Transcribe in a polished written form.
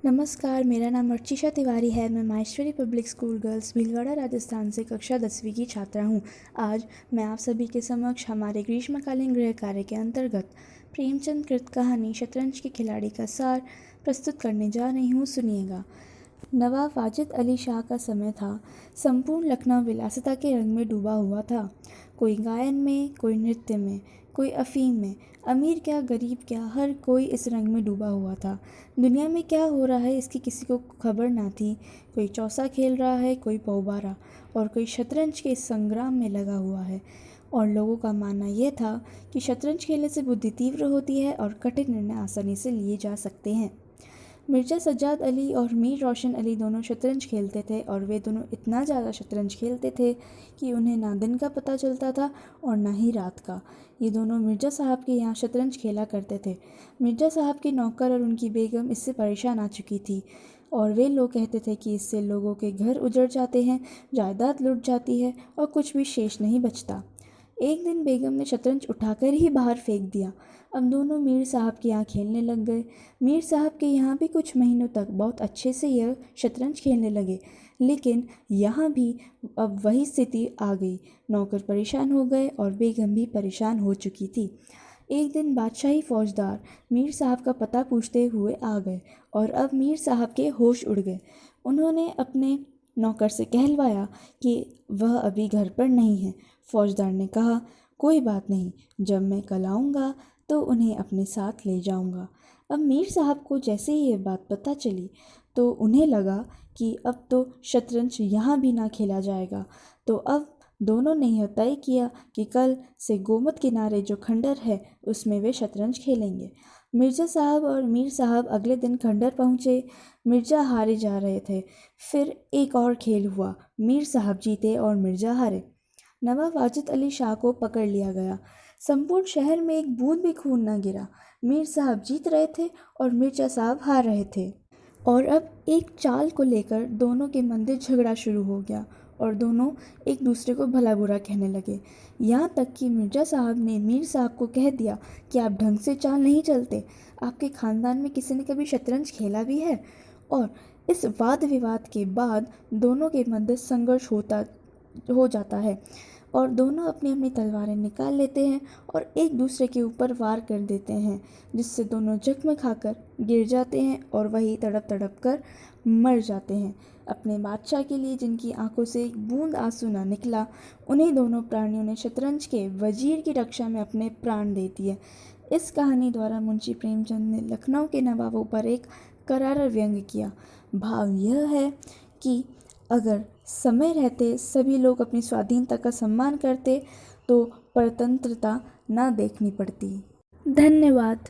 नमस्कार, मेरा नाम अर्चिशा तिवारी है। मैं Maheshwari public school girls Bhilwara Rajasthan से कक्षा 10वीं की छात्रा हूँ। आज मैं आप सभी के समक्ष हमारे ग्रीष्मकालीन गृह कार्य के अंतर्गत प्रेमचंद कृत कहानी शतरंज के खिलाड़ी का सार प्रस्तुत करने जा रही हूँ। सुनिएगा। नवाब वाजिद अली शाह का समय था। संपूर्ण लखनऊ विलासिता के रंग में डूबा हुआ था। कोई गायन में, कोई नृत्य में, कोई अफीम में। अमीर क्या, गरीब क्या, हर कोई इस रंग में डूबा हुआ था। दुनिया में क्या हो रहा है इसकी किसी को खबर ना थी। कोई चौसा खेल रहा है, कोई पौबारा, और कोई शतरंज के इस संग्राम में लगा हुआ है। और लोगों का मानना यह था कि शतरंज खेलने से बुद्धि तीव्र होती है और कठिन निर्णय आसानी से लिए जा सकते हैं। मिर्ज़ा सज्जाद अली और मीर रोशन अली दोनों शतरंज खेलते थे और वे दोनों इतना ज़्यादा शतरंज खेलते थे कि उन्हें ना दिन का पता चलता था और ना ही रात का। ये दोनों मिर्ज़ा साहब के यहाँ शतरंज खेला करते थे। मिर्ज़ा साहब के नौकर और उनकी बेगम इससे परेशान आ चुकी थी और वे लोग कहते थे कि इससे लोगों के घर उजड़ जाते हैं, जायदाद लुट जाती है और कुछ भी शेष नहीं बचता। एक दिन बेगम ने शतरंज उठाकर ही बाहर फेंक दिया। अब दोनों मीर साहब के यहाँ खेलने लग गए। मीर साहब के यहाँ भी कुछ महीनों तक बहुत अच्छे से यह शतरंज खेलने लगे, लेकिन यहाँ भी अब वही स्थिति आ गई। नौकर परेशान हो गए और बेगम भी परेशान हो चुकी थी। एक दिन बादशाही फौजदार मीर साहब का पता पूछते हुए आ गए और अब मीर साहब के होश उड़ गए। उन्होंने अपने नौकर से कहलवाया कि वह अभी घर पर नहीं है। फौजदार ने कहा, कोई बात नहीं, जब मैं कल आऊँगा तो उन्हें अपने साथ ले जाऊँगा। अब मीर साहब को जैसे ही ये बात पता चली तो उन्हें लगा कि अब तो शतरंज यहाँ भी ना खेला जाएगा। तो अब दोनों ने यह तय किया कि कल से गोमत किनारे जो खंडर है उसमें वे शतरंज खेलेंगे। मिर्ज़ा साहब और मीर साहब अगले दिन खंडर पहुँचे। मिर्ज़ा हारे जा रहे थे। फिर एक और खेल हुआ। मीर साहब जीते और मिर्ज़ा हारे। नवाब वाजिद अली शाह को पकड़ लिया गया। संपूर्ण शहर में एक बूंद भी खून न गिरा। मीर साहब जीत रहे थे और मिर्ज़ा साहब हार रहे थे। और अब एक चाल को लेकर दोनों के मन में झगड़ा शुरू हो गया और दोनों एक दूसरे को भला बुरा कहने लगे। यहाँ तक कि मिर्ज़ा साहब ने मीर साहब को कह दिया कि आप ढंग से चाल नहीं चलते। आपके ख़ानदान में किसी ने कभी शतरंज खेला भी है? और इस वाद विवाद के बाद दोनों के मध्य संघर्ष हो जाता है और दोनों अपनी अपनी तलवारें निकाल लेते हैं और एक दूसरे के ऊपर वार कर देते हैं, जिससे दोनों जख्म खाकर गिर जाते हैं और वही तड़प तड़प कर मर जाते हैं। अपने बादशाह के लिए जिनकी आंखों से एक बूंद आंसू ना निकला, उन्हीं दोनों प्राणियों ने शतरंज के वजीर की रक्षा में अपने प्राण दे दिए। इस कहानी द्वारा मुंशी प्रेमचंद ने लखनऊ के नवाबों पर एक करारा व्यंग्य किया। भाव यह है कि अगर समय रहते सभी लोग अपनी स्वाधीनता का सम्मान करते तो परतंत्रता ना देखनी पड़ती। धन्यवाद।